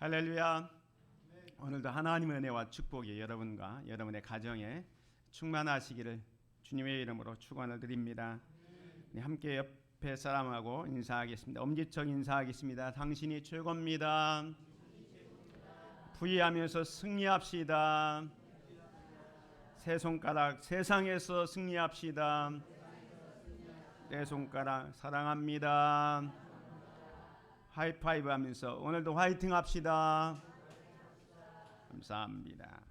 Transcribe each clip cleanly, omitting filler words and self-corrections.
할렐루야. 오늘도 하나님의 은혜와 축복이 여러분과 여러분의 가정에 충만하시기를 주님의 이름으로 축원을 드립니다. 네, 함께 옆에 사람하고 인사하겠습니다. 엄지척 인사하겠습니다. 당신이 최고입니다. 부의하면서 승리합시다. 세 손가락 세상에서 승리합시다. 네 손가락 사랑합니다. 하이파이브 하면서 오늘도 화이팅 합시다. 감사합니다.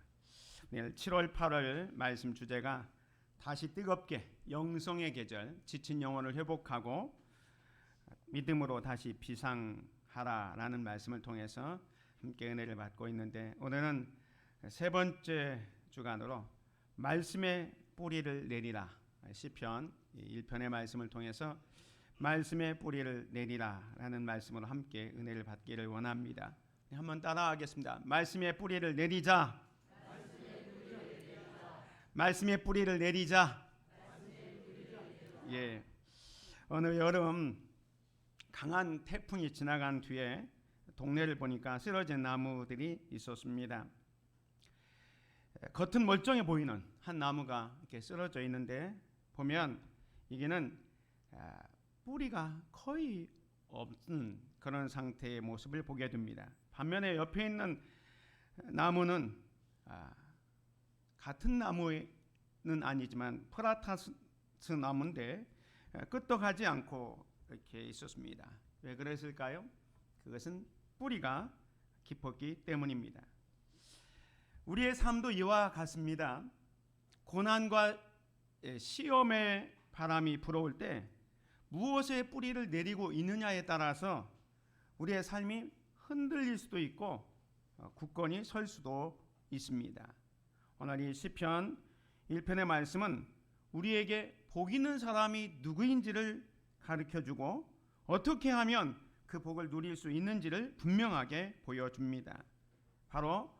내일 7월 8월 말씀 주제가 다시 뜨겁게 영성의 계절, 지친 영혼을 회복하고 믿음으로 다시 비상하라라는 말씀을 통해서 함께 은혜를 받고 있는데, 오늘은 세 번째 주간으로 말씀의 뿌리를 내리라, 시편 1편의 말씀을 통해서 말씀의 뿌리를 내리라 라는 말씀으로 함께 은혜를 받기를 원합니다. 한번 따라하겠습니다. 말씀의 뿌리를 내리자. 말씀의 뿌리를 내리자. 예, 어느 여름 강한 태풍이 지나간 뒤에 동네를 보니까 쓰러진 나무들이 있었습니다. 겉은 멀쩡해 보이는 한 나무가 이렇게 쓰러져 있는데, 보면 이게는 뿌리가 거의 없는 그런 상태의 모습을 보게 됩니다. 반면에 옆에 있는 나무는 같은 나무는 아니지만 프라타스 나무인데 끄떡하지 않고 이렇게 있었습니다. 왜 그랬을까요? 그것은 뿌리가 깊었기 때문입니다. 우리의 삶도 이와 같습니다. 고난과 시험의 바람이 불어올 때 무엇에 뿌리를 내리고 있느냐에 따라서 우리의 삶이 흔들릴 수도 있고 굳건히 설 수도 있습니다. 오늘 이 시편 1편의 말씀은 우리에게 복 있는 사람이 누구인지를 가르쳐주고 어떻게 하면 그 복을 누릴 수 있는지를 분명하게 보여줍니다. 바로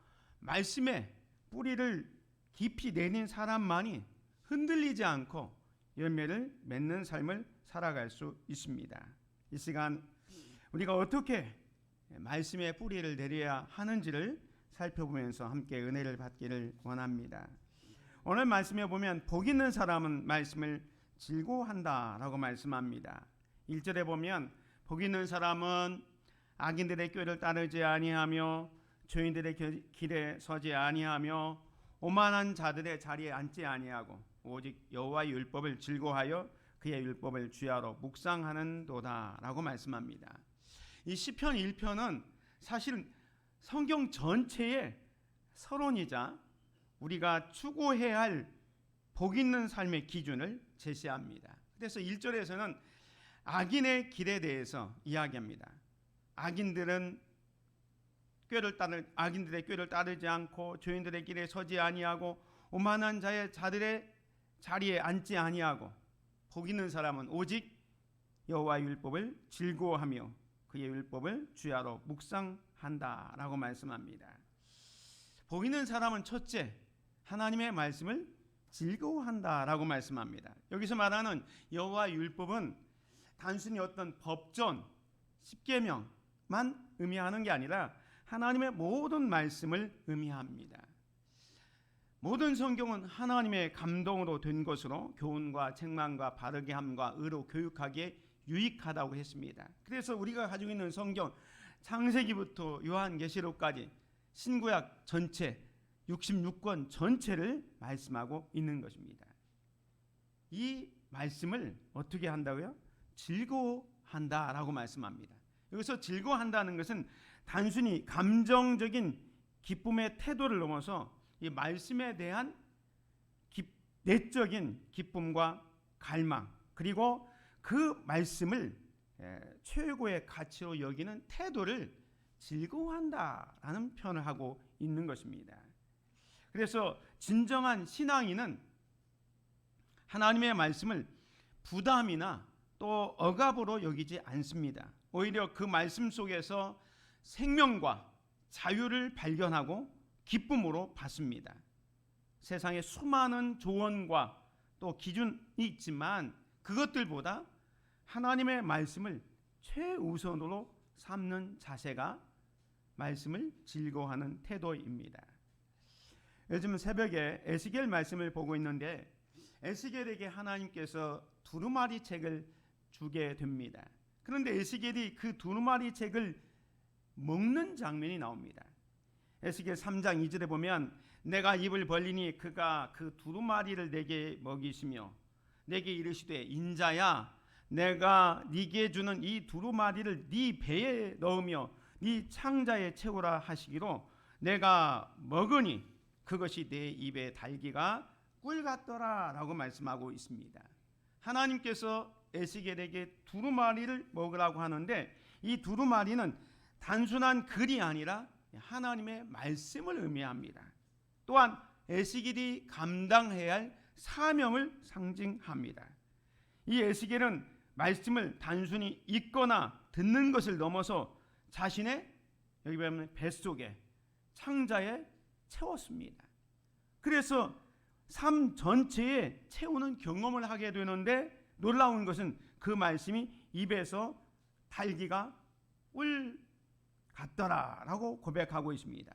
말씀에 뿌리를 깊이 내린 사람만이 흔들리지 않고 열매를 맺는 삶을 살아갈 수 있습니다. 이 시간 우리가 어떻게 말씀의 뿌리를 내려야 하는지를 살펴보면서 함께 은혜를 받기를 원합니다. 오늘 말씀에 보면 복 있는 사람은 말씀을 즐거워한다라고 말씀합니다. 1절에 보면 복 있는 사람은 악인들의 꾀를 따르지 아니하며 죄인들의 길에 서지 아니하며 오만한 자들의 자리에 앉지 아니하고 오직 여호와의 율법을 즐거워하여 그의 율법을 주야로 묵상하는도다라고 말씀합니다. 이 시편 1편은 사실 성경 전체의 서론이자 우리가 추구해야 할 복 있는 삶의 기준을 제시합니다. 그래서 1절에서는 악인의 길에 대해서 이야기합니다. 악인들의 꾀를 따르지 않고 죄인들의 길에 서지 아니하고 오만한 자들의 자리에 앉지 아니하고 복 있는 사람은 오직 여호와의 율법을 즐거워하며 그의 율법을 주야로 묵상한다라고 말씀합니다. 복 있는 사람은 첫째, 하나님의 말씀을 즐거워한다라고 말씀합니다. 여기서 말하는 여호와의 율법은 단순히 어떤 법전, 십계명만 의미하는 게 아니라 하나님의 모든 말씀을 의미합니다. 모든 성경은 하나님의 감동으로 된 것으로 교훈과 책망과 바르게 함과 의로 교육하기에 유익하다고 했습니다. 그래서 우리가 가지고 있는 성경 창세기부터 요한계시록까지 신구약 전체 66권 전체를 말씀하고 있는 것입니다. 이 말씀을 어떻게 한다고요? 즐거워한다라고 말씀합니다. 여기서 즐거워한다는 것은 단순히 감정적인 기쁨의 태도를 넘어서 이 말씀에 대한 내적인 기쁨과 갈망, 그리고 그 말씀을 최고의 가치로 여기는 태도를 즐거워한다라는 표현을 하고 있는 것입니다. 그래서 진정한 신앙인은 하나님의 말씀을 부담이나 또 억압으로 여기지 않습니다. 오히려 그 말씀 속에서 생명과 자유를 발견하고 기쁨으로 받습니다. 세상에 수많은 조언과 또 기준이 있지만 그것들보다 하나님의 말씀을 최우선으로 삼는 자세가 말씀을 즐거워하는 태도입니다. 요즘 새벽에 에스겔 말씀을 보고 있는데 에스겔에게 하나님께서 두루마리 책을 주게 됩니다. 그런데 에스겔이 그 두루마리 책을 먹는 장면이 나옵니다. 에스겔 3장 2절에 보면 내가 입을 벌리니 그가 그 두루마리를 내게 먹이시며 내게 이르시되 인자야 내가 네게 주는 이 두루마리를 네 배에 넣으며 네 창자에 채우라 하시기로 내가 먹으니 그것이 내 입에 달기가 꿀 같더라 라고 말씀하고 있습니다. 하나님께서 에스겔에게 두루마리를 먹으라고 하는데 이 두루마리는 단순한 글이 아니라 하나님의 말씀을 의미합니다. 또한 에스겔이 감당해야 할 사명을 상징합니다. 이 에스겔은 말씀을 단순히 읽거나 듣는 것을 넘어서 자신의 여기 보면 뱃속에 창자에 채웠습니다. 그래서 삶 전체에 채우는 경험을 하게 되는데 놀라운 것은 그 말씀이 입에서 달기가 꿀 같더라라고 고백하고 있습니다.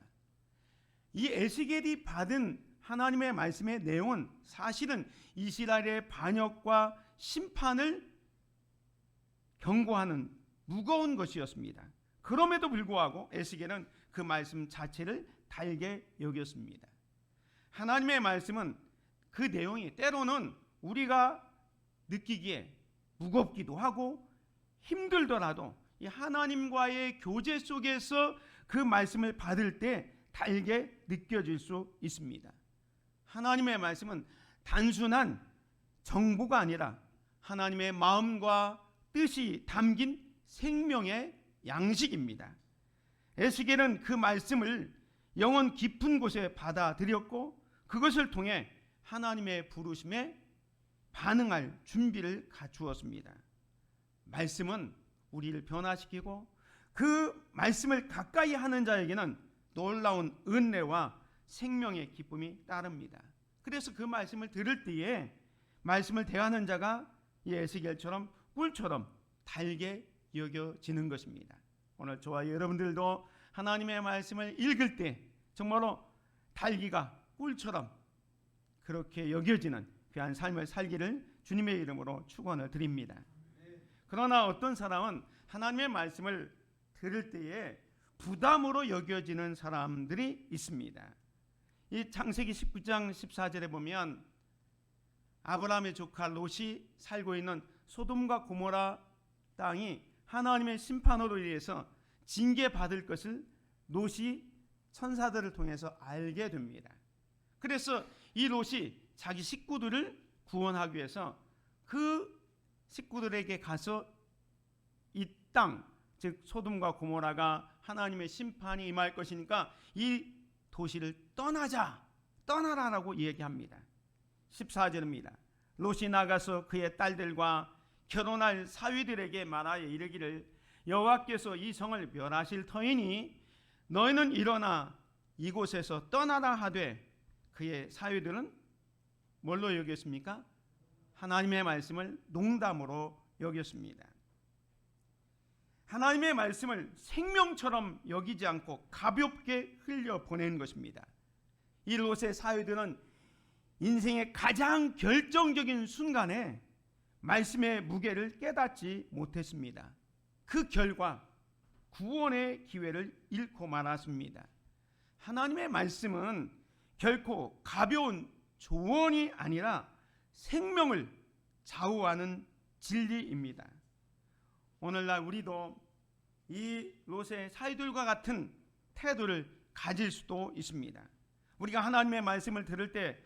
이 에스겔이 받은 하나님의 말씀의 내용은 사실은 이스라엘의 반역과 심판을 경고하는 무거운 것이었습니다. 그럼에도 불구하고 에스겔은 그 말씀 자체를 달게 여겼습니다. 하나님의 말씀은 그 내용이 때로는 우리가 느끼기에 무겁기도 하고 힘들더라도 이 하나님과의 교제 속에서 그 말씀을 받을 때 달게 느껴질 수 있습니다. 하나님의 말씀은 단순한 정보가 아니라 하나님의 마음과 뜻이 담긴 생명의 양식입니다. 에스겔은 그 말씀을 영혼 깊은 곳에 받아들였고 그것을 통해 하나님의 부르심에 반응할 준비를 갖추었습니다. 말씀은 우리를 변화시키고 그 말씀을 가까이 하는 자에게는 놀라운 은혜와 생명의 기쁨이 따릅니다. 그래서 그 말씀을 들을 때에 말씀을 대하는 자가 이 에스겔처럼 꿀처럼 달게 여겨지는 것입니다. 오늘 저와 여러분들도 하나님의 말씀을 읽을 때 정말로 달기가 꿀처럼 그렇게 여겨지는 귀한 삶을 살기를 주님의 이름으로 축원을 드립니다. 그러나 어떤 사람은 하나님의 말씀을 들을 때에 부담으로 여겨지는 사람들이 있습니다. 이 창세기 19장 14절에 보면 아브라함의 조카 롯이 살고 있는 소돔과 고모라 땅이 하나님의 심판으로 인해서 징계받을 것을 롯이 천사들을 통해서 알게 됩니다. 그래서 이 롯이 자기 식구들을 구원하기 위해서 그 식구들에게 가서 이 땅, 즉 소돔과 고모라가 하나님의 심판이 임할 것이니까 이 도시를 떠나라라고 얘기합니다. 14절입니다. 롯이 나가서 그의 딸들과 결혼할 사위들에게 말하여 이르기를 여호와께서 이 성을 멸하실 터이니 너희는 일어나 이곳에서 떠나라 하되 그의 사위들은 뭘로 여겼습니까? 하나님의 말씀을 농담으로 여겼습니다. 하나님의 말씀을 생명처럼 여기지 않고 가볍게 흘려보낸 것입니다. 이 롯의 사위들은 인생의 가장 결정적인 순간에 말씀의 무게를 깨닫지 못했습니다. 그 결과 구원의 기회를 잃고 말았습니다. 하나님의 말씀은 결코 가벼운 조언이 아니라 생명을 좌우하는 진리입니다. 오늘날 우리도 이 롯의 사위들과 같은 태도를 가질 수도 있습니다. 우리가 하나님의 말씀을 들을 때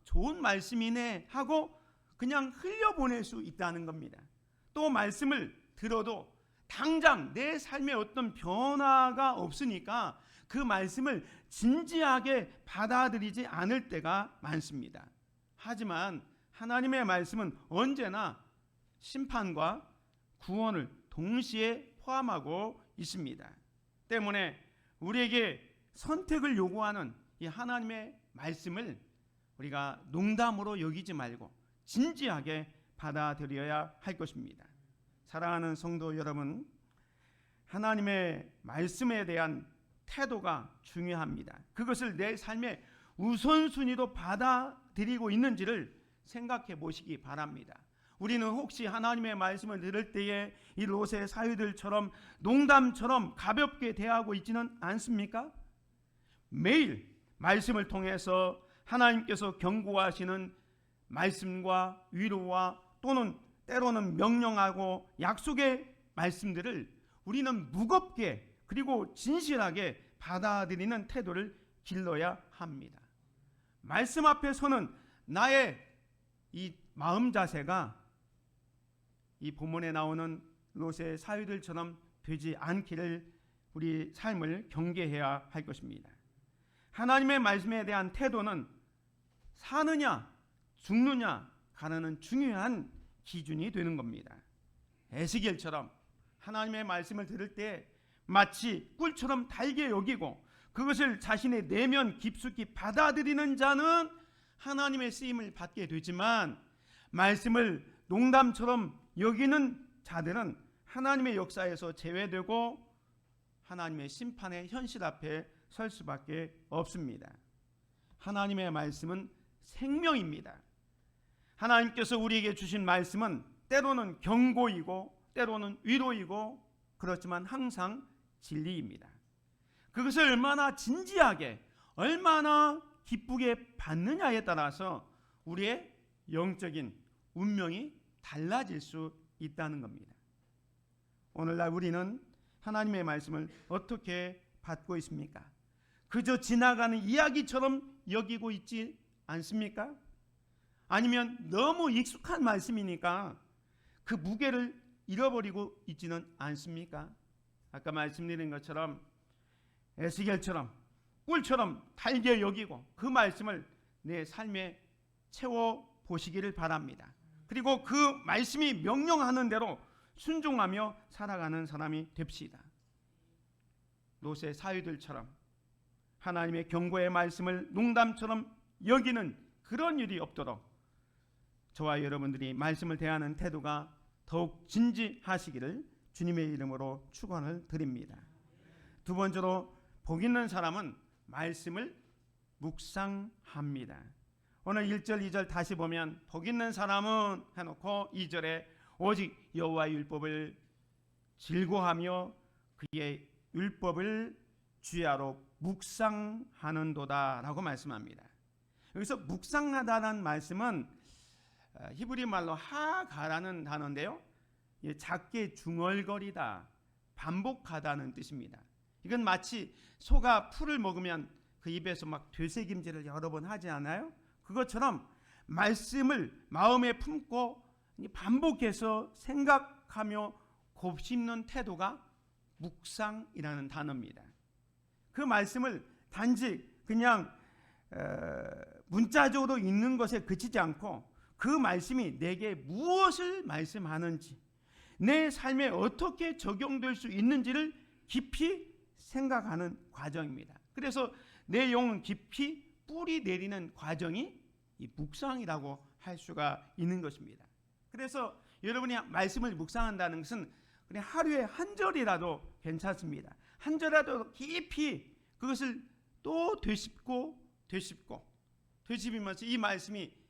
좋은 말씀이네 하고 그냥 흘려보낼 수 있다는 겁니다. 또 말씀을 들어도 당장 내 삶에 어떤 변화가 없으니까 그 말씀을 진지하게 받아들이지 않을 때가 많습니다. 하지만 하나님의 말씀은 언제나 심판과 구원을 동시에 포함하고 있습니다. 때문에 우리에게 선택을 요구하는 이 하나님의 말씀을 우리가 농담으로 여기지 말고 진지하게 받아들여야 할 것입니다. 사랑하는 성도 여러분, 하나님의 말씀에 대한 태도가 중요합니다. 그것을 내 삶의 우선순위로 받아들이고 있는지를 생각해 보시기 바랍니다. 우리는 혹시 하나님의 말씀을 들을 때에 이 롯의 사위들처럼 농담처럼 가볍게 대하고 있지는 않습니까? 매일 말씀을 통해서 하나님께서 경고하시는 말씀과 위로와 또는 때로는 명령하고 약속의 말씀들을 우리는 무겁게 그리고 진실하게 받아들이는 태도를 길러야 합니다. 말씀 앞에 서는 나의 이 마음 자세가 이 본문에 나오는 롯의 사위들처럼 되지 않기를 우리 삶을 경계해야 할 것입니다. 하나님의 말씀에 대한 태도는 사느냐 죽느냐 가르는 중요한 기준이 되는 겁니다. 에스겔처럼 하나님의 말씀을 들을 때 마치 꿀처럼 달게 여기고 그것을 자신의 내면 깊숙이 받아들이는 자는 하나님의 쓰임을 받게 되지만, 말씀을 농담처럼 여기는 자들은 하나님의 역사에서 제외되고 하나님의 심판의 현실 앞에 설 수밖에 없습니다. 하나님의 말씀은 생명입니다. 하나님께서 우리에게 주신 말씀은 때로는 경고이고 때로는 위로이고 그렇지만 항상 진리입니다. 그것을 얼마나 진지하게 얼마나 기쁘게 받느냐에 따라서 우리의 영적인 운명이 달라질 수 있다는 겁니다. 오늘날 우리는 하나님의 말씀을 어떻게 받고 있습니까? 그저 지나가는 이야기처럼 여기고 있지 않습니까? 아니면 너무 익숙한 말씀이니까 그 무게를 잃어버리고 있지는 않습니까? 아까 말씀드린 것처럼 에스겔처럼 꿀처럼 달게 여기고 그 말씀을 내 삶에 채워 보시기를 바랍니다. 그리고 그 말씀이 명령하는 대로 순종하며 살아가는 사람이 됩시다. 롯의 사위들처럼 하나님의 경고의 말씀을 농담처럼 여기는 그런 일이 없도록 저와 여러분들이 말씀을 대하는 태도가 더욱 진지하시기를 주님의 이름으로 축원을 드립니다. 두 번째로 복 있는 사람은 말씀을 묵상합니다. 오늘 1절 2절 다시 보면 복 있는 사람은 해놓고 2절에 오직 여호와의 율법을 즐거워하며 그의 율법을 주야로 묵상하는도다 라고 말씀합니다. 여기서 묵상하다는 말씀은 히브리 말로 하가라는 단어인데요, 작게 중얼거리다, 반복하다는 뜻입니다. 이건 마치 소가 풀을 먹으면 그 입에서 막 되새김질을 여러 번 하지 않아요? 그것처럼 말씀을 마음에 품고 반복해서 생각하며 곱씹는 태도가 묵상이라는 단어입니다. 그 말씀을 단지 그냥 문자적으로 읽는 것에 그치지 않고 그 말씀이 내게 무엇을 말씀하는지, 내 삶에 어떻게 적용될 수 있는지를 깊이 생각하는 과정입니다. 그래서 내 영혼 깊이 뿌리 내리는 과정이 이 묵상이라고 할 수가 있는 것입니다. 그래서 여러분이 말씀을 묵상한다는 것은 그냥 하루에 한 절이라도 괜찮습니다. 한 절이라도 깊이 그것을 또 되씹으면서 이 말씀이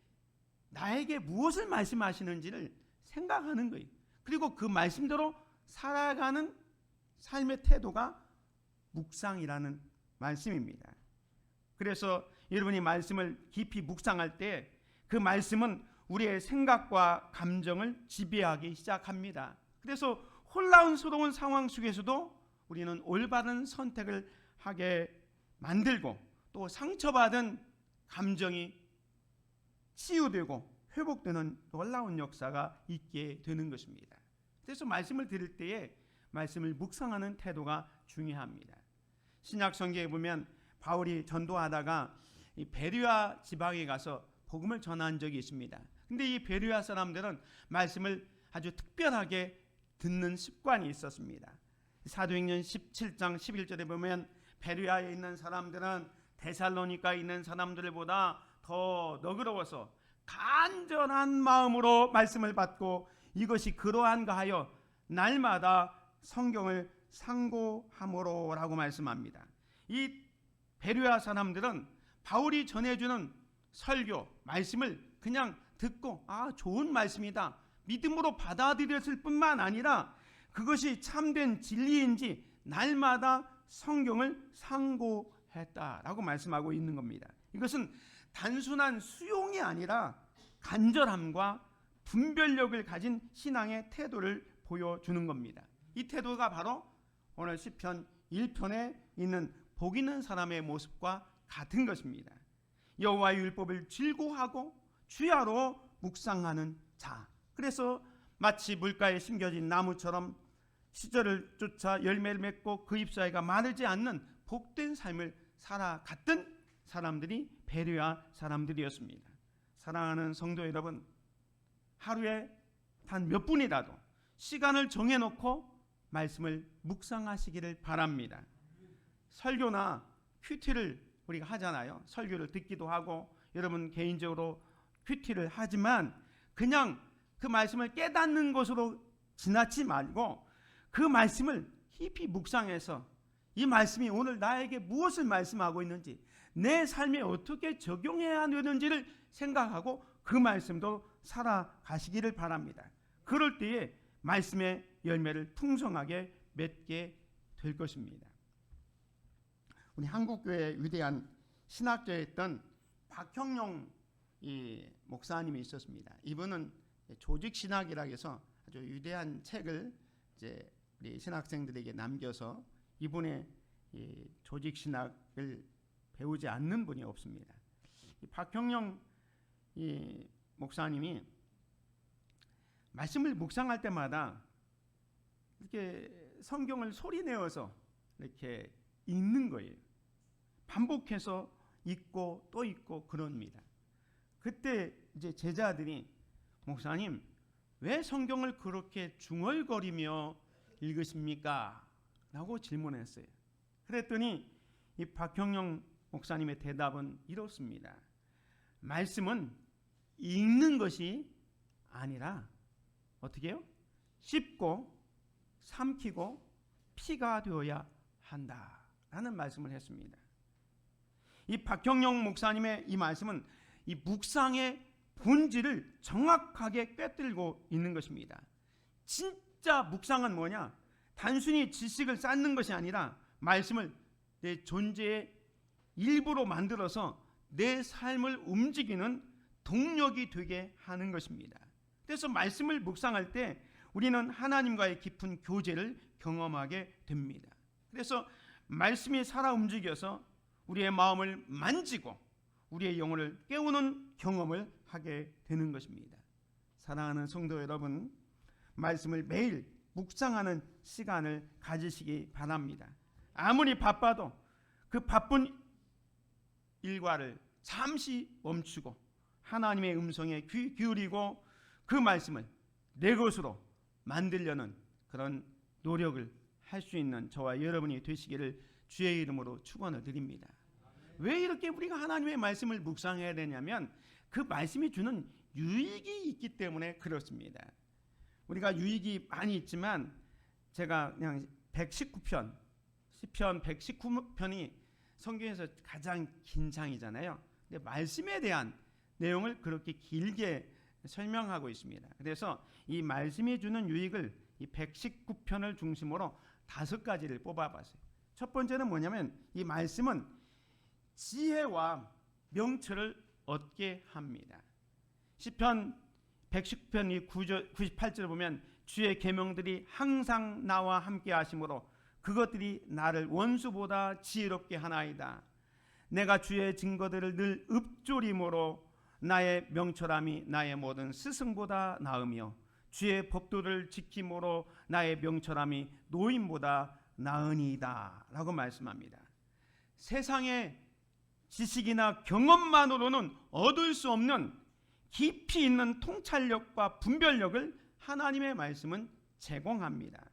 나에게 무엇을 말씀하시는지를 생각하는 거예요. 그리고 그 말씀대로 살아가는 삶의 태도가 묵상이라는 말씀입니다. 그래서 여러분이 말씀을 깊이 묵상할 때 그 말씀은 우리의 생각과 감정을 지배하기 시작합니다. 그래서 혼란스러운 상황 속에서도 우리는 올바른 선택을 하게 만들고 또 상처받은 감정이 치유되고 회복되는 놀라운 역사가 있게 되는 것입니다. 그래서 말씀을 들을 때에 말씀을 묵상하는 태도가 중요합니다. 신약 성경에 보면 바울이 전도하다가 이 베르야 지방에 가서 복음을 전한 적이 있습니다. 근데 이 베르야 사람들은 말씀을 아주 특별하게 듣는 습관이 있었습니다. 사도행전 17장 11절에 보면 베르야에 있는 사람들은 데살로니가에 있는 사람들보다 더 너그러워서 간절한 마음으로 말씀을 받고 이것이 그러한가 하여 날마다 성경을 상고함으로라고 말씀합니다. 이 베레아 사람들은 바울이 전해주는 설교, 말씀을 그냥 듣고 좋은 말씀이다 믿음으로 받아들였을 뿐만 아니라 그것이 참된 진리인지 날마다 성경을 상고했다라고 말씀하고 있는 겁니다. 이것은 단순한 수용이 아니라 간절함과 분별력을 가진 신앙의 태도를 보여주는 겁니다. 이 태도가 바로 오늘 시편 1편에 있는 복 있는 사람의 모습과 같은 것입니다. 여호와의 율법을 즐거워하고 주야로 묵상하는 자. 그래서 마치 물가에 심겨진 나무처럼 시절을 쫓아 열매를 맺고 그 잎사이가 마르지 않는 복된 삶을 살아갔던 사람들이 베레아 사람들이었습니다. 사랑하는 성도 여러분, 하루에 단 몇 분이라도 시간을 정해놓고 말씀을 묵상하시기를 바랍니다. 설교나 큐티를 우리가 하잖아요. 설교를 듣기도 하고 여러분 개인적으로 큐티를 하지만 그냥 그 말씀을 깨닫는 것으로 지나치 말고 그 말씀을 깊이 묵상해서 이 말씀이 오늘 나에게 무엇을 말씀하고 있는지, 내 삶에 어떻게 적용해야 되는지를 생각하고 그 말씀도 살아가시기를 바랍니다. 그럴 때에 말씀의 열매를 풍성하게 맺게 될 것입니다. 우리 한국교회의 위대한 신학자였던 박형룡 목사님이 있었습니다. 이분은 조직신학이라고 해서 아주 위대한 책을 이제 우리 신학생들에게 남겨서 이분의 조직신학을 배우지 않는 분이 없습니다. 박형룡 목사님이 말씀을 묵상할 때마다 이렇게 성경을 소리내어서 이렇게 읽는 거예요. 반복해서 읽고 또 읽고 그럽니다. 그때 이제 제자들이 목사님 왜 성경을 그렇게 중얼거리며 읽으십니까? 라고 질문했어요. 그랬더니 이 박형룡 목사님의 대답은 이렇습니다. 말씀은 읽는 것이 아니라 어떻게 해요? 씹고 삼키고 피가 되어야 한다라는 말씀을 했습니다. 이 박형룡 목사님의 이 말씀은 이 묵상의 본질을 정확하게 꿰뚫고 있는 것입니다. 진짜 묵상은 뭐냐? 단순히 지식을 쌓는 것이 아니라 말씀을 내 존재의 일부로 만들어서 내 삶을 움직이는 동력이 되게 하는 것입니다. 그래서 말씀을 묵상할 때 우리는 하나님과의 깊은 교제를 경험하게 됩니다. 그래서 말씀이 살아 움직여서 우리의 마음을 만지고 우리의 영혼을 깨우는 경험을 하게 되는 것입니다. 사랑하는 성도 여러분, 말씀을 매일 묵상하는 시간을 가지시기 바랍니다. 아무리 바빠도 그 바쁜 일과를 잠시 멈추고 하나님의 음성에 귀 기울이고 그 말씀을 내 것으로 만들려는 그런 노력을 할 수 있는 저와 여러분이 되시기를 주의 이름으로 축원을 드립니다. 왜 이렇게 우리가 하나님의 말씀을 묵상해야 되냐면 그 말씀이 주는 유익이 있기 때문에 그렇습니다. 우리가 유익이 많이 있지만 제가 그냥 119편 시편 119편이 성경에서 가장 긴 장이잖아요. 근데 말씀에 대한 내용을 그렇게 길게 설명하고 있습니다. 그래서 이 말씀이 주는 유익을 이 119편을 중심으로 5가지를 뽑아봤어요. 첫 번째는 뭐냐면 이 말씀은 지혜와 명철을 얻게 합니다. 시편 119편 98절을 보면 주의 계명들이 항상 나와 함께 하심으로 그것들이 나를 원수보다 지혜롭게 하나이다. 내가 주의 증거들을 늘 읊조림으로 나의 명철함이 나의 모든 스승보다 나으며 주의 법도를 지킴으로 나의 명철함이 노인보다 나으니이다 라고 말씀합니다. 세상의 지식이나 경험만으로는 얻을 수 없는 깊이 있는 통찰력과 분별력을 하나님의 말씀은 제공합니다.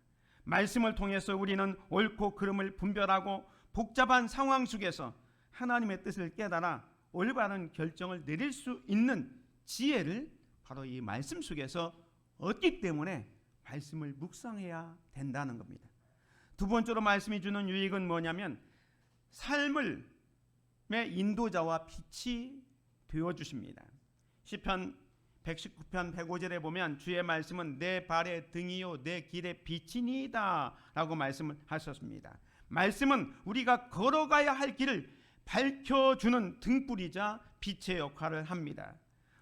말씀을 통해서 우리는 옳고 그름을 분별하고 복잡한 상황 속에서 하나님의 뜻을 깨달아 올바른 결정을 내릴 수 있는 지혜를 바로 이 말씀 속에서 얻기 때문에 말씀을 묵상해야 된다는 겁니다. 두 번째로 말씀이 주는 유익은 뭐냐면 삶의 인도자와 빛이 되어주십니다. 시편 119편 105절에 보면 주의 말씀은 내 발의 등이요 내 길의 빛이니이다 라고 말씀을 하셨습니다. 말씀은 우리가 걸어가야 할 길을 밝혀주는 등불이자 빛의 역할을 합니다.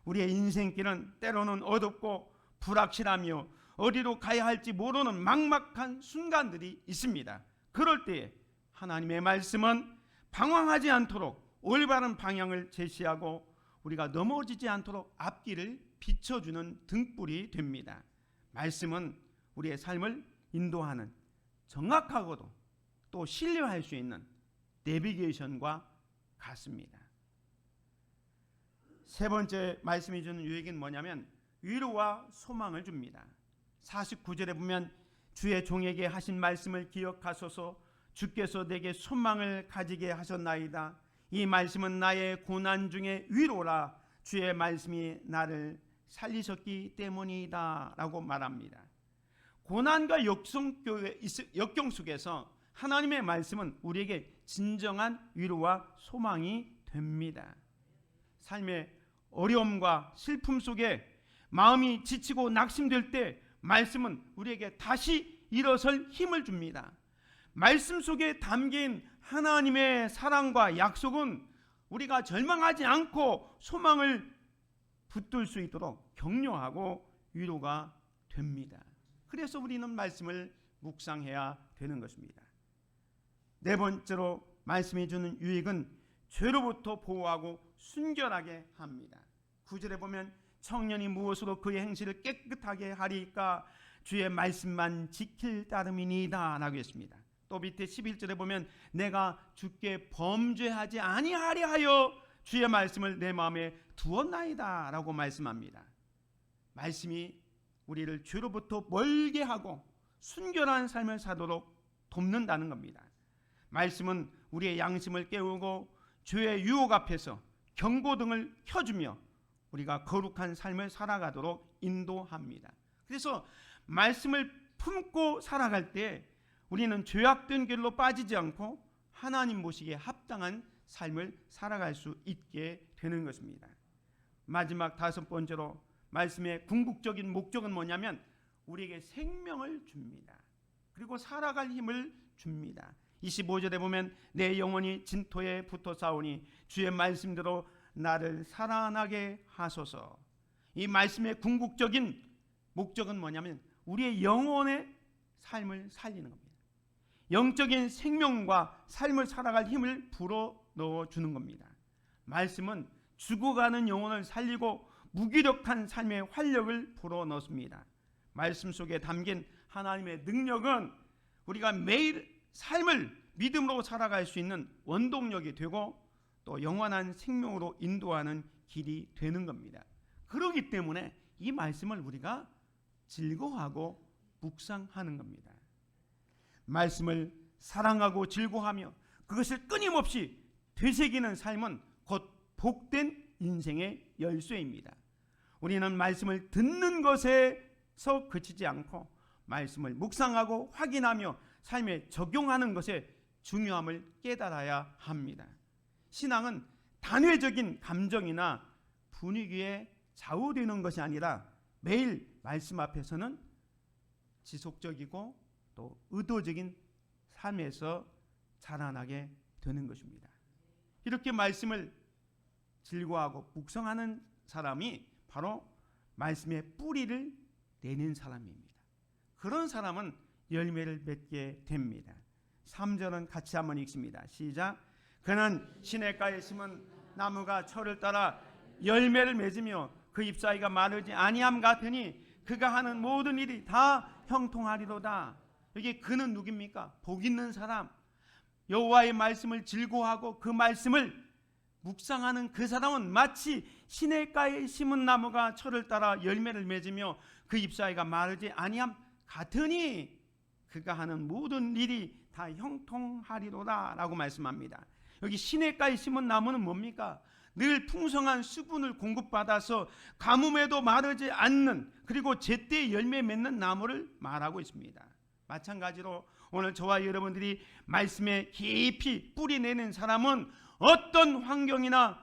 우리의 인생길은 때로는 어둡고 불확실하며 어디로 가야 할지 모르는 막막한 순간들이 있습니다. 그럴 때에 하나님의 말씀은 방황하지 않도록 올바른 방향을 제시하고 우리가 넘어지지 않도록 앞길을 비춰주는 등불이 됩니다. 말씀은 우리의 삶을 인도하는 정확하고도 또 신뢰할 수 있는 내비게이션과 같습니다. 세 번째 말씀이 주는 유익은 뭐냐면 위로와 소망을 줍니다. 49절에 보면 주의 종에게 하신 말씀을 기억하소서 주께서 내게 소망을 가지게 하셨나이다. 이 말씀은 나의 고난 중에 위로라. 주의 말씀이 나를 살리셨기 때문이다 라고 말합니다. 고난과 역경 속에서 하나님의 말씀은 우리에게 진정한 위로와 소망이 됩니다. 삶의 어려움과 슬픔 속에 마음이 지치고 낙심될 때 말씀은 우리에게 다시 일어설 힘을 줍니다. 말씀 속에 담긴 하나님의 사랑과 약속은 우리가 절망하지 않고 소망을 붙들 수 있도록 격려하고 위로가 됩니다. 그래서 우리는 말씀을 묵상해야 되는 것입니다. 네 번째로 말씀이 주는 유익은 죄로부터 보호하고 순결하게 합니다. 9절에 보면 청년이 무엇으로 그의 행실을 깨끗하게 하리까 주의 말씀만 지킬 따름이니이다 라고 했습니다. 또 밑에 11절에 보면 내가 주께 범죄하지 아니하려 하여 주의 말씀을 내 마음에 두었나이다 라고 말씀합니다. 말씀이 우리를 죄로부터 멀게 하고 순결한 삶을 사도록 돕는다는 겁니다. 말씀은 우리의 양심을 깨우고 죄의 유혹 앞에서 경고등을 켜주며 우리가 거룩한 삶을 살아가도록 인도합니다. 그래서 말씀을 품고 살아갈 때 우리는 죄악된 길로 빠지지 않고 하나님 보시기에 합당한 삶을 살아갈 수 있게 되는 것입니다. 마지막 다섯 번째로 말씀의 궁극적인 목적은 뭐냐면 우리에게 생명을 줍니다. 그리고 살아갈 힘을 줍니다. 25절에 보면 내 영혼이 진토에 붙어 싸우니 주의 말씀대로 나를 살아나게 하소서. 이 말씀의 궁극적인 목적은 뭐냐면 우리의 영혼의 삶을 살리는 겁니다. 영적인 생명과 삶을 살아갈 힘을 불어넣어 주는 겁니다. 말씀은 죽어가는 영혼을 살리고 무기력한 삶의 활력을 불어넣습니다. 말씀 속에 담긴 하나님의 능력은 우리가 매일 삶을 믿음으로 살아갈 수 있는 원동력이 되고 또 영원한 생명으로 인도하는 길이 되는 겁니다. 그렇기 때문에 이 말씀을 우리가 즐거워하고 묵상하는 겁니다. 말씀을 사랑하고 즐거워하며 그것을 끊임없이 되새기는 삶은 곧 복된 인생의 열쇠입니다. 우리는 말씀을 듣는 것에서 그치지 않고 말씀을 묵상하고 확인하며 삶에 적용하는 것의 중요함을 깨달아야 합니다. 신앙은 단회적인 감정이나 분위기에 좌우되는 것이 아니라 매일 말씀 앞에서는 지속적이고 또 의도적인 삶에서 자라나게 되는 것입니다. 이렇게 말씀을 즐거워하고 묵상하는 사람이 바로 말씀의 뿌리를 내는 사람입니다. 그런 사람은 열매를 맺게 됩니다. 3절은 같이 한번 읽습니다. 시작. 그는 시냇가에 심은 나무가 철을 따라 열매를 맺으며 그 잎사이가 마르지 아니함 같으니 그가 하는 모든 일이 다 형통하리로다. 여기 그는 누굽니까? 복 있는 사람, 여호와의 말씀을 즐거워하고 그 말씀을 묵상하는 그 사람은 마치 시냇가에 심은 나무가 철을 따라 열매를 맺으며 그 잎사이가 마르지 아니함 같으니 그가 하는 모든 일이 다 형통하리로다 라고 말씀합니다. 여기 시냇가에 심은 나무는 뭡니까? 늘 풍성한 수분을 공급받아서 가뭄에도 마르지 않는 그리고 제때 열매 맺는 나무를 말하고 있습니다. 마찬가지로 오늘 저와 여러분들이 말씀에 깊이 뿌리내는 사람은 어떤 환경이나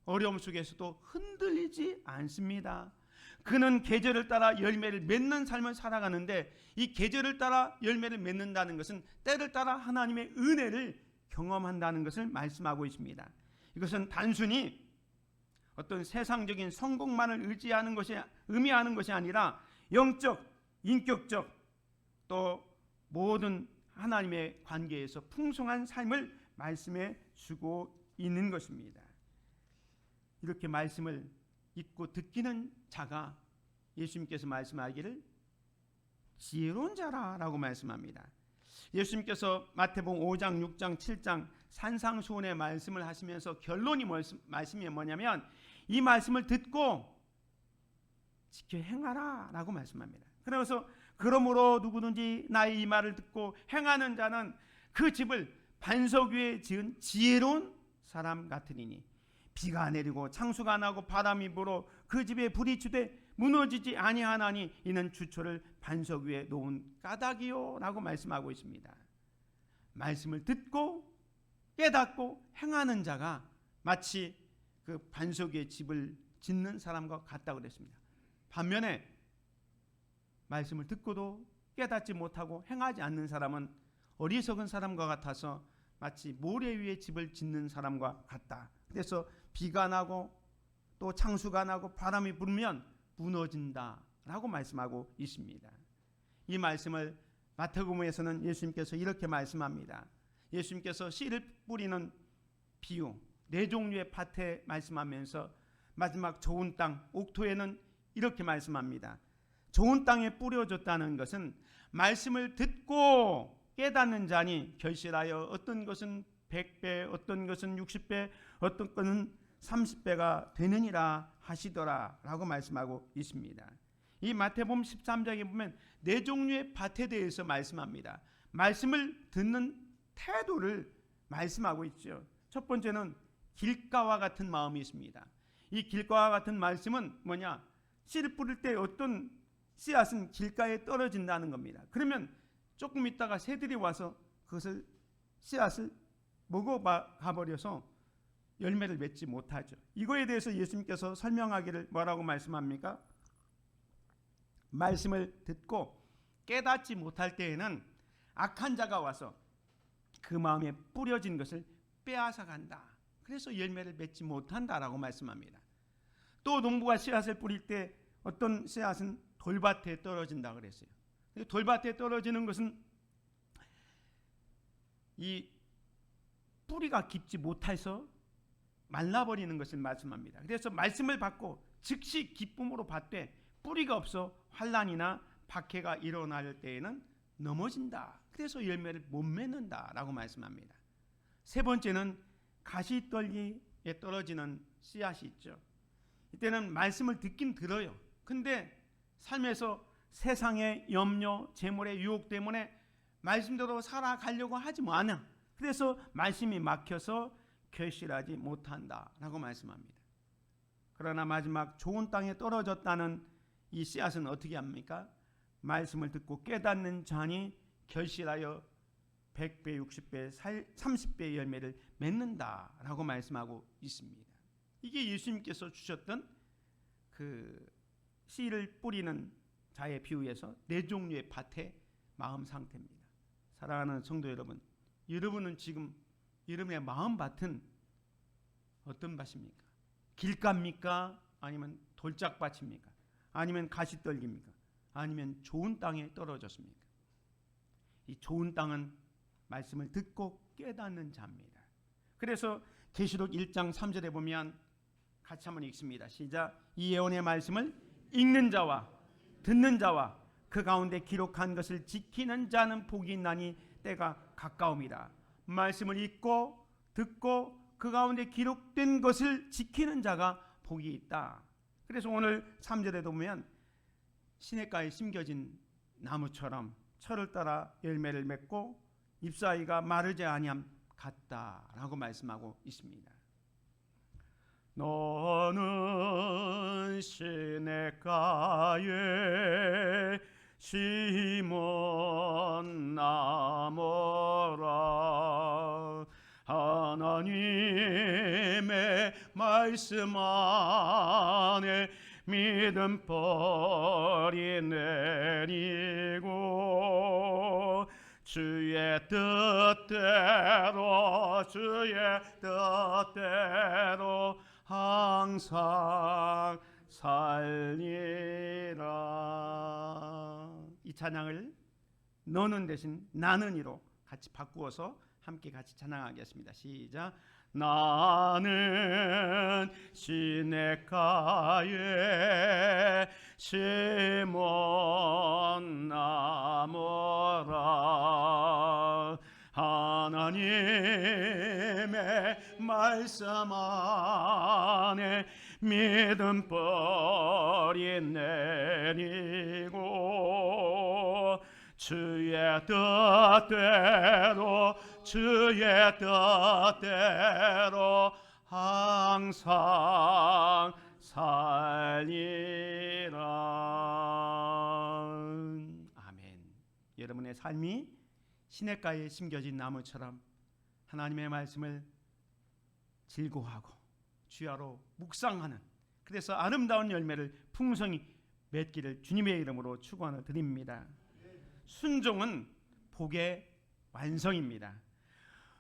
어려움 속에서도 흔들리지 않습니다. 그는 계절을 따라 열매를 맺는 삶을 살아가는데, 이 계절을 따라 열매를 맺는다는 것은 때를 따라 하나님의 은혜를 경험한다는 것을 말씀하고 있습니다. 이것은 단순히 어떤 세상적인 성공만을 의미하는 것이 아니라 영적, 인격적, 또 모든 하나님의 관계에서 풍성한 삶을 말씀해 주고 있는 것입니다. 이렇게 말씀을 읽고 듣기는 자가 예수님께서 말씀하기를 지혜로운 자라라고 말씀합니다. 예수님께서 마태복음 5장, 6장, 7장 산상수훈의 말씀을 하시면서 결론이 말씀이 뭐냐면 이 말씀을 듣고 지켜 행하라 라고 말씀합니다. 그래서 그러므로 누구든지 나의 이 말을 듣고 행하는 자는 그 집을 반석 위에 지은 지혜로운 사람 같으리니 비가 내리고 창수가 나고 바람이 불어 그 집에 불이 치되 무너지지 아니하나니 이는 주초를 반석 위에 놓은 까닭이요 라고 말씀하고 있습니다. 말씀을 듣고 깨닫고 행하는 자가 마치 그 반석 위에 집을 짓는 사람과 같다고 그랬습니다. 반면에 말씀을 듣고도 깨닫지 못하고 행하지 않는 사람은 어리석은 사람과 같아서 마치 모래 위에 집을 짓는 사람과 같다. 그래서 비가 나고 또 창수가 나고 바람이 불면 무너진다라고 말씀하고 있습니다. 이 말씀을 마태복음에서는 예수님께서 이렇게 말씀합니다. 예수님께서 씨를 뿌리는 비유, 4종류의 밭에 말씀하면서 마지막 좋은 땅, 옥토에는 이렇게 말씀합니다. 좋은 땅에 뿌려졌다는 것은 말씀을 듣고 깨닫는 자니 결실하여 어떤 것은 100배, 어떤 것은 60배, 어떤 것은 30배가 되느니라 하시더라 라고 말씀하고 있습니다. 이 마태복음 13장에 보면 4종류의 밭에 대해서 말씀합니다. 말씀을 듣는 태도를 말씀하고 있죠. 첫 번째는 길가와 같은 마음이 있습니다. 이 길가와 같은 말씀은 뭐냐? 씨를 뿌릴 때 어떤 씨앗은 길가에 떨어진다는 겁니다. 그러면 조금 있다가 새들이 와서 그것을 씨앗을 먹어가 버려서 열매를 맺지 못하죠. 이거에 대해서 예수님께서 설명하기를 뭐라고 말씀합니까? 말씀을 듣고 깨닫지 못할 때에는 악한 자가 와서 그 마음에 뿌려진 것을 빼앗아 간다. 그래서 열매를 맺지 못한다라고 말씀합니다. 또 농부가 씨앗을 뿌릴 때 어떤 씨앗은 돌밭에 떨어진다 그랬어요. 돌밭에 떨어지는 것은 이 뿌리가 깊지 못해서 말라버리는 것을 말씀합니다. 그래서 말씀을 받고 즉시 기쁨으로 받되 뿌리가 없어 환난이나 박해가 일어날 때에는 넘어진다. 그래서 열매를 못 맺는다라고 말씀합니다. 세 번째는 가시떨기에 떨어지는 씨앗이 있죠. 이때는 말씀을 듣긴 들어요. 근데 삶에서 세상의 염려, 재물의 유혹 때문에 말씀대로 살아가려고 하지 않아. 그래서 말씀이 막혀서 결실하지 못한다라고 말씀합니다. 그러나 마지막 좋은 땅에 떨어졌다는 이 씨앗은 어떻게 합니까? 말씀을 듣고 깨닫는 자니 결실하여 100배, 60배, 30배의 열매를 맺는다라고 말씀하고 있습니다. 이게 예수님께서 주셨던 그 씨를 뿌리는 자의 비유에서 4종류의 밭의 마음 상태입니다. 사랑하는 성도 여러분, 여러분은 지금 여러분의 마음밭은 어떤 밭입니까? 길가입니까? 아니면 돌짝밭입니까? 아니면 가시떨기입니까? 아니면 좋은 땅에 떨어졌습니까? 이 좋은 땅은 말씀을 듣고 깨닫는 자입니다. 그래서 계시록 1장 3절에 보면 같이 한번 읽습니다. 시작. 이 예언의 말씀을 읽는 자와 듣는 자와 그 가운데 기록한 것을 지키는 자는 복이 있나니 때가 가까움이라. 말씀을 읽고 듣고 그 가운데 기록된 것을 지키는 자가 복이 있다. 그래서 오늘 3절에도 보면 시냇가에 심겨진 나무처럼 철을 따라 열매를 맺고 잎사귀가 마르지 아니함 같다라고 말씀하고 있습니다. 너는 시냇가에 심은 나무라 하나님의 말씀 안에 믿음 뿌리 내리고 주의 뜻대로 항상 살리라. 이 찬양을 너는 대신 나는이로 같이 바꾸어서 함께 같이 찬양하겠습니다. 시작. 나는 시냇가에 심은 나무라 하나님의 말씀 안에 믿음 뿌리 내리고 주의 뜻대로 항상 살리라. 아멘. 여러분의 삶이 시냇가에 심겨진 나무처럼 하나님의 말씀을 즐거워하고 주야로 묵상하는, 그래서 아름다운 열매를 풍성히 맺기를 주님의 이름으로 축원을 드립니다. 순종은 복의 완성입니다.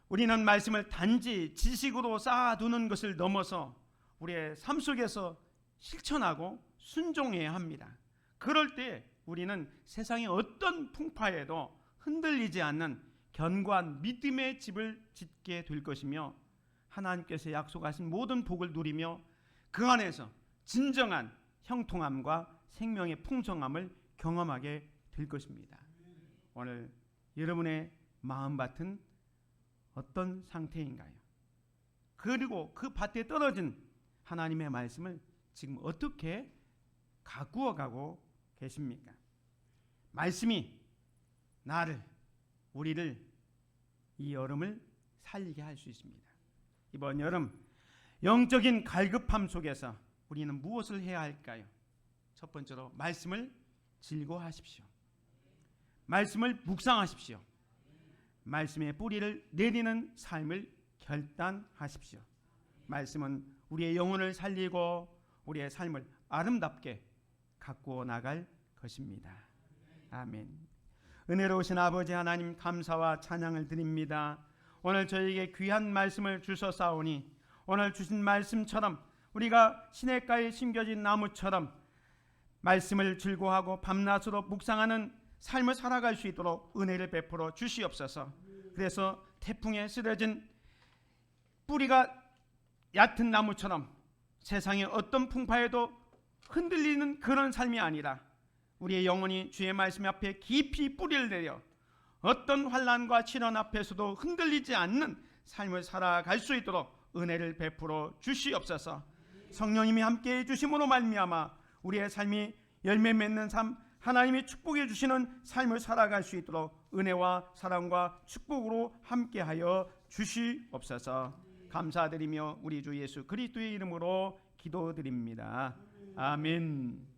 우리는 말씀을 단지 지식으로 쌓아두는 것을 넘어서 우리의 삶 속에서 실천하고 순종해야 합니다. 그럴 때 우리는 세상의 어떤 풍파에도 흔들리지 않는 견고한 믿음의 집을 짓게 될 것이며 하나님께서 약속하신 모든 복을 누리며 그 안에서 진정한 형통함과 생명의 풍성함을 경험하게 될 것입니다. 오늘 여러분의 마음밭은 어떤 상태인가요? 그리고 그 밭에 떨어진 하나님의 말씀을 지금 어떻게 가꾸어 가고 계십니까? 말씀이 나를, 우리를, 이 여름을 살리게 할 수 있습니다. 이번 여름 영적인 갈급함 속에서 우리는 무엇을 해야 할까요? 첫 번째로 말씀을 즐거워하십시오. 말씀을 묵상하십시오. 말씀의 뿌리를 내리는 삶을 결단하십시오. 말씀은 우리의 영혼을 살리고 우리의 삶을 아름답게 가꾸어 나갈 것입니다. 아멘. 은혜로우신 아버지 하나님, 감사와 찬양을 드립니다. 오늘 저에게 귀한 말씀을 주셨사오니 오늘 주신 말씀처럼 우리가 시냇가에 심겨진 나무처럼 말씀을 즐거워하고 밤낮으로 묵상하는 삶을 살아갈 수 있도록 은혜를 베풀어 주시옵소서. 그래서 태풍에 쓰러진 뿌리가 얕은 나무처럼 세상의 어떤 풍파에도 흔들리는 그런 삶이 아니라 우리의 영혼이 주의 말씀 앞에 깊이 뿌리를 내려 어떤 환난과 시련 앞에서도 흔들리지 않는 삶을 살아갈 수 있도록 은혜를 베풀어 주시옵소서. 성령님이 함께해 주심으로 말미암아 우리의 삶이 열매 맺는 삶, 하나님이 축복해 주시는 삶을 살아갈 수 있도록 은혜와 사랑과 축복으로 함께하여 주시옵소서. 감사드리며 우리 주 예수 그리스도의 이름으로 기도드립니다. 아멘.